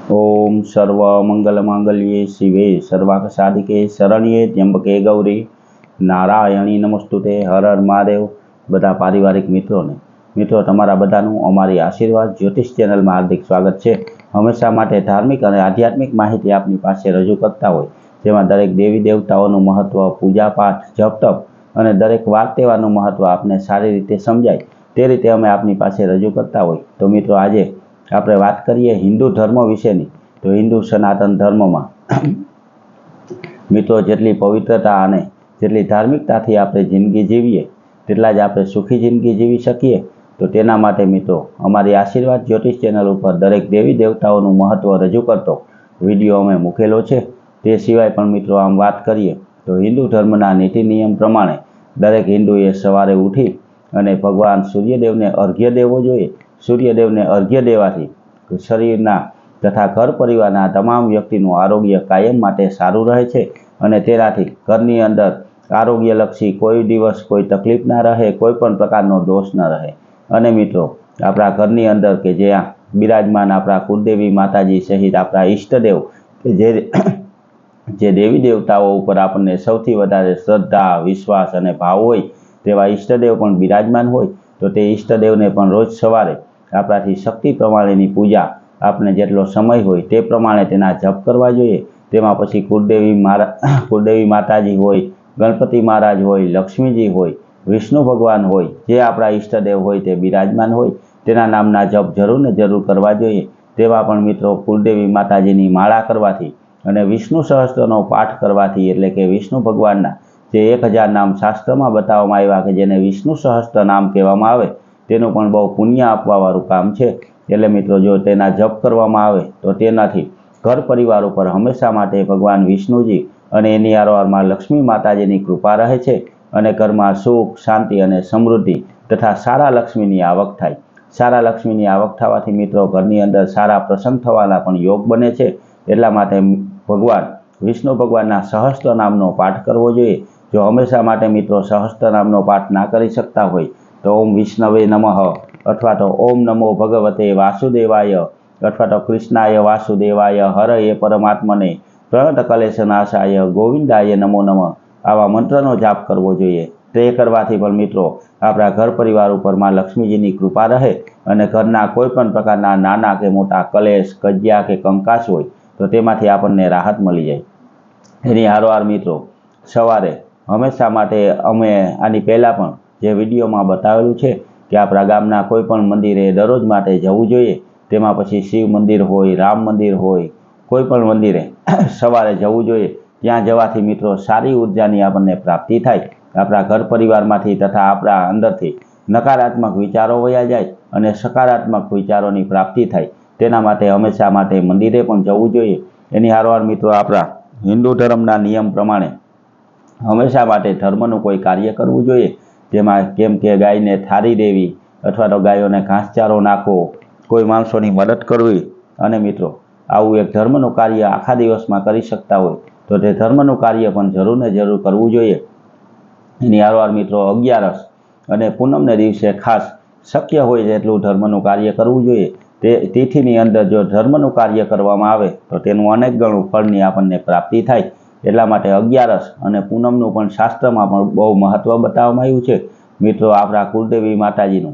ओम सर्व मंगल मांगल्ये शिवे सर्वार्थ साधिके शरण्ये त्र्यंबके गौरी नारायणी नमस्तुते। हर हर महादेव। बधा पारिवारिक मित्रों तमारा बधानुं अमारी आशीर्वाद ज्योतिष चेनल में हार्दिक स्वागत है। हमेशा माटे धार्मिक और आध्यात्मिक माहिती आपनी पासे रजू करता होय, जेमां दरेक देवी देवताओनुं महत्व, पूजा पाठ, जप तप और दरेक वार तहेवारनुं महत्व आपने सारी रीते समझाय ते रीते अमे आपनी पासे रजू करता होय। तो मित्रों, आजे આપણે વાત કરીએ હિન્દુ ધર્મ વિશેની। તો હિન્દુ સનાતન ધર્મમાં મિત્રો જેટલી પવિત્રતા અને જેટલી ધાર્મિકતાથી આપણે જિંદગી જીવીએ તેટલા જ આપણે સુખી જિંદગી જીવી શકીએ। તો તેના માટે મિત્રો અમારી આશીર્વાદ જ્યોતિષ ચેનલ ઉપર દરેક દેવી દેવતાઓનું મહત્વ રજૂ કરતો વિડીયો અમે મૂકેલો છે। તે સિવાય પણ મિત્રો આમ વાત કરીએ તો હિન્દુ ધર્મના નીતિ નિયમ પ્રમાણે દરેક હિન્દુએ સવારે ઉઠી અને ભગવાન સૂર્યદેવને અર્ઘ્ય દેવો જોઈએ। सूर्यदेवने अर्घ्य देवाथी शरीरना तथा घर परिवारना तमाम व्यक्तिनुं आरोग्य कायम माटे सारूं रहे छे अने तेनाथी घरनी अंदर आरोग्यलक्षी कोई दिवस कोई तकलीफ ना रहे, कोईपण प्रकारनो दोष न रहे। अने मित्रों, आपणा घरनी अंदर के ज्यां बिराजमान आपणा कुलदेवी माताजी सहित आपणा इष्टदेव के जे देवी देवताओं उपर आपणे सौथी वधारे श्रद्धा, विश्वास अने भाव होय तेवा इष्टदेव पण बिराजमान होय तो ते इष्टदेवने पण रोज सवारे आपणाथी शक्ति प्रमाणेनी पूजा आपने जेटलो समय होय ते प्रमाणे तेना जप करवा जोईए। तेमां पछी कुलदेवी माताजी होय, गणपति महाराज होय, लक्ष्मीजी होय, विष्णु भगवान होय, जे आपणा इष्टदेव होय ते बिराजमान होय तेना नामना जप जरूर ने जरूर करवा जोईए। तेवा पण मित्रों कुलदेवी माताजीनी माळा करवाथी अने विष्णु सहस्त्रनो पाठ करवाथी एटले के विष्णु भगवानना जे 1000 नाम शास्त्र में बताववामां आव्या के जेने विष्णु सहस्त्र नाम कहेवामां आवे तेनुं पण बहु पुण्य आपवावाळुं काम छे। एटले मित्रों जो तेना जप करवामां आवे तो तेनाथी घर परिवार पर हमेशा माटे भगवान विष्णुजी अने एनी हारोहार मां लक्ष्मी माताजीनी कृपा रहे छे अने घरमां सुख, शांति अने समृद्धि तथा सारा लक्ष्मीनी आवक थाय। सारा लक्ष्मीनी आवक थवाथी मित्रों घरनी अंदर सारा प्रसंग थवाना पण योग बने छे। एटला माटे भगवान विष्णु भगवानना सहस्त्र नामनो पाठ करवो जोईए। जो हमेशा माटे मित्रों सहस्त्र नामनो पाठ ना करी सकता होय तो ओम विष्णवे नमः अथवा तो ओम नमो भगवते वासुदेवाय अथवा तो कृष्णाय वासुदेवाय हरये परमात्मने प्रणतकलेशनाशाय गोविंदाय नमो नमः आवा मंत्रनो जाप करवो जोईए। ते करवाथी पण मित्रों आपणा घर परिवार उपर मां लक्ष्मीजीनी कृपा रहे अने घरना कोईपण प्रकारना नाना के मोटा कलेश, कजिया के कंकास होय तो तेमांथी आपणने राहत मळी जाय। एनी हारोहार मित्रों सवारे हमेशा माटे अमे आनी पहेला पण जे विडियो में बतावेलुं छे कि आपणा गामना कोईपण मंदिरे दररोज माटे जवुं जोईए। तेमां पछी शिव मंदिर होय, राम मंदिर होय, कोईपण मंदिरे सवारे जवुं जोईए। त्यां जवाथी मित्रों सारी ऊर्जानी आपणने प्राप्ति थाय। आपणा घर परिवारमांथी तथा आपणा अंदरथी नकारात्मक विचारो वया जाय अने सकारात्मक विचारोनी प्राप्ति थाय। तेना माटे हमेशा माटे मंदिरे पण जवुं जोईए। एनी हारोहार मित्रों आपणा हिंदू धर्मना नियम प्रमाणे हमेशा माटे धर्मनुं कोई कार्य करवुं जोईए। जेमां केम के गायने थारी देवी अथवा तो गायोने घासचारो नाखवो, कोई माणसोनी मदद करवी अने मित्रों आवुं एक धर्मनुं कार्य आखा दिवसमां करी शकता होय तो ते धर्मनुं कार्य पण जरूर ने जरूर करवुं जोईए। एनी हारोहार मित्रों 11 अने पूनमने दिवसे खास शक्य होय तेटલું धर्मनुं कार्य करवुं जोईए। ते तिथिनी अंदर जो धर्मनुं कार्य करवामां आवे तो तेनुं अनेक गणुं फळनी आपणने प्राप्ति थाय। एटला माटे 11 अने पूनमनुं पण शास्त्रमां पण बहु महत्व बताववामां आव्युं छे। मित्रों आपणा कुलदेवी माताजीनुं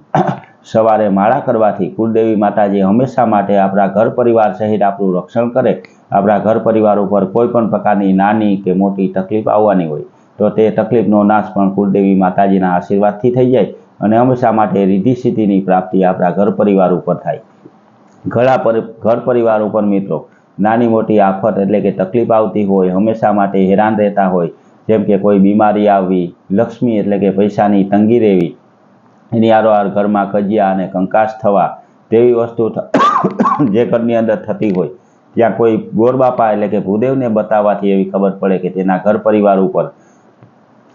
सवारे माळा करवाथी कुलदेवी माताजी हमेशा माटे आपणा घर परिवार सहित आपणुं रक्षण करे। आपणा घर परिवार उपर कोईपण प्रकारनी नानी के मोटी तकलीफ आववानी होय तो ते तकलीफनो नाश पण कुलदेवी माताजीना आशीर्वादथी थई जाय अने हमेशा माटे रिद्धि सिद्धिनी प्राप्ति आपणा घर परिवार उपर थाय। घर परिवार उपर मित्रों नानी मोटी आफत एटले के तकलीफ आवती होय, हमेशा माटे हैरान रहता होय, जेम के कोई बीमारी आववी, लक्ष्मी एटले के पैसानी तंगी रहेवी, एनी हारोहार घरमां कजिया अने कंकास थवा तेवी वस्तु जे घरनी अंदर थती होय त्यां कोई गोरबापा एटले के भूदेवने बताववाथी एवी खबर पड़े के तेना घर परिवार उपर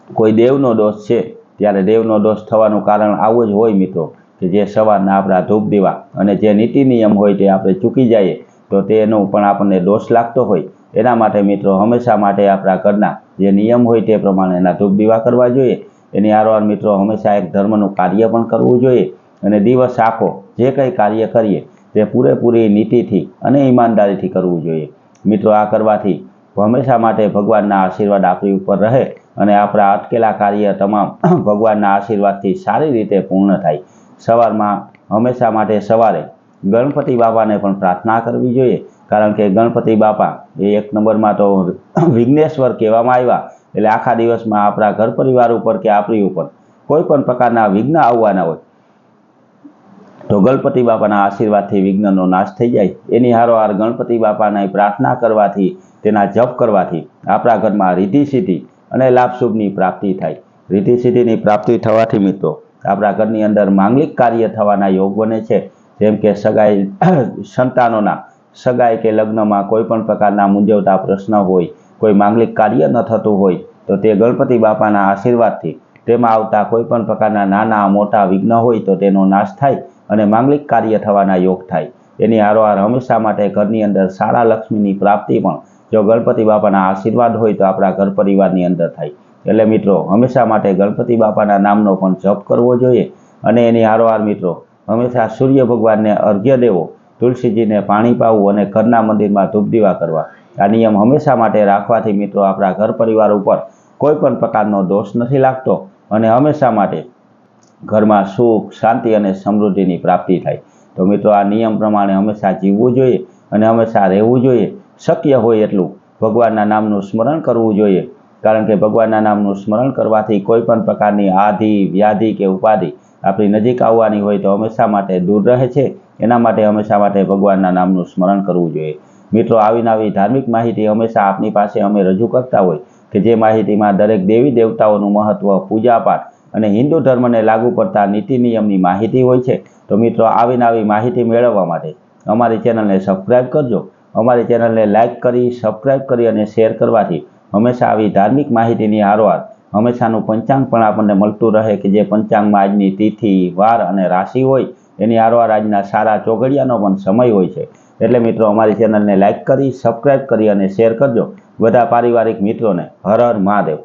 कोई देवनो दोष छे, त्यारे देवनो दोष थवानुं कारण आवुं ज होय मित्रों के जे सवाરના आपणा धूप दीवा अने जे नीति नियम होय ते आपणे चूकी जाईए तो तेनो पण आपणे दोष लागतो होय। एना माटे मित्रों हमेशा माटे आपणा घरना जे नियम होय ते प्रमाणेना धूप दीवा करवा जोईए। एनी हारोहार मित्रों हमेशा एक धर्मनुं कार्य पण करवुं जोईए अने दिवस आखो जे कंई कार्य करीए તે પૂરેપૂરી નીતિથી અને ઈમાનદારીથી કરવું જોઈએ. મિત્રો, આ કરવાથી હંમેશા માટે ભગવાનના આશીર્વાદ આપણી ઉપર રહે અને આપણા અટકેલા કાર્ય તમામ ભગવાનના આશીર્વાદથી સારી રીતે પૂર્ણ થાય. સવારમાં હંમેશા માટે સવારે ગણપતિ બાપાને પણ પ્રાર્થના કરવી જોઈએ, કારણ કે ગણપતિ બાપા એ 1 નંબરમાં તો વિઘ્નેશ્વર કહેવામાં આવ્યા. એટલે આખા દિવસમાં આપણા ઘર પરિવાર ઉપર કે આપણી ઉપર કોઈ પણ પ્રકારના વિઘ્ન આવવાના હોય તો ગણપતિ બાપાના આશીર્વાદથી વિઘ્નનો નાશ થઈ જાય. એની હારોહાર ગણપતિ બાપાને પ્રાર્થના કરવાથી, તેના જપ કરવાથી આપણા ઘરમાં રિદ્ધિ સિદ્ધિ અને લાભ શુભની પ્રાપ્તિ થાય. રિદ્ધિ સિદ્ધિની પ્રાપ્તિ થવાથી મિત્રો આપણા ઘરની અંદર માંગલિક કાર્ય થવાના યોગ બને છે. જેમ કે સગાઈ, સંતાનોના સગાઈ કે લગ્નમાં કોઈ પણ પ્રકારના મૂંઝવતા પ્રશ્ન હોય, કોઈ માંગલિક કાર્ય ન થતું હોય તો તે ગણપતિ બાપાના આશીર્વાદથી તેમાં આવતા કોઈ પણ પ્રકારના નાના મોટા વિઘ્ન હોય તો તેનો નાશ થાય અને માંગલિક કાર્ય થવાના યોગ થાય. એની હારોહાર હંમેશા માટે ઘરની અંદર સારા લક્ષ્મીની પ્રાપ્તિ પણ જો ગણપતિ બાપાના આશીર્વાદ હોય તો આપણા ઘર પરિવારની અંદર થાય. એટલે મિત્રો, હંમેશા માટે ગણપતિ બાપાના નામનો પણ જપ કરવો જોઈએ અને એની હારોહાર મિત્રો હંમેશા સૂર્ય ભગવાનને અર્ઘ્ય દેવો, તુલસીજીને પાણી પાવું અને ઘરના મંદિરમાં ધૂપ દીવા કરવા. આ નિયમ હંમેશા માટે રાખવાથી મિત્રો આપણા ઘર પરિવાર ઉપર કોઈ પણ પ્રકારનો દોષ નથી લાગતો અને હંમેશા માટે ઘરમાં સુખ, શાંતિ અને સમૃદ્ધિની પ્રાપ્તિ થાય. તો મિત્રો, આ નિયમ પ્રમાણે હંમેશા જીવવું જોઈએ અને હંમેશા રહેવું જોઈએ. શક્ય હોય એટલું ભગવાનના નામનું સ્મરણ કરવું જોઈએ, કારણ કે ભગવાનના નામનું સ્મરણ કરવાથી કોઈ પણ પ્રકારની આધિ, વ્યાધિ કે ઉપાધિ આપણી નજીક આવવાની હોય તો હંમેશા માટે દૂર રહે છે. એના માટે હંમેશા માટે ભગવાનના નામનું સ્મરણ કરવું જોઈએ. મિત્રો, આવી નવી ધાર્મિક માહિતી હંમેશા આપની પાસે અમે રજૂ કરતા હોય કે જે માહિતીમાં દરેક દેવી દેવતાઓનું મહત્વ, પૂજાપાઠ અને હિન્દુ ધર્મને લાગુ પડતા નીતિ નિયમની માહિતી હોય છે. તો મિત્રો, આવી નવી માહિતી મેળવવા માટે અમારી ચેનલને સબસ્ક્રાઈબ કરજો. અમારી ચેનલને લાઇક કરી, સબસ્ક્રાઈબ કરી અને શેર કરવાથી હંમેશા આવી ધાર્મિક માહિતીની હારોહાર હંમેશાનું પંચાંગ પણ આપણને મળતું રહે કે જે પંચાંગમાં આજની તિથિ, વાર અને રાશિ હોય એની હારોહાર આજના સારા ચોઘડિયાનો પણ સમય હોય છે. એટલે મિત્રો, અમારી ચેનલને લાઇક કરી, સબસ્ક્રાઈબ કરી અને શેર કરજો. બધા પારિવારિક મિત્રોને હર હર મહાદેવ.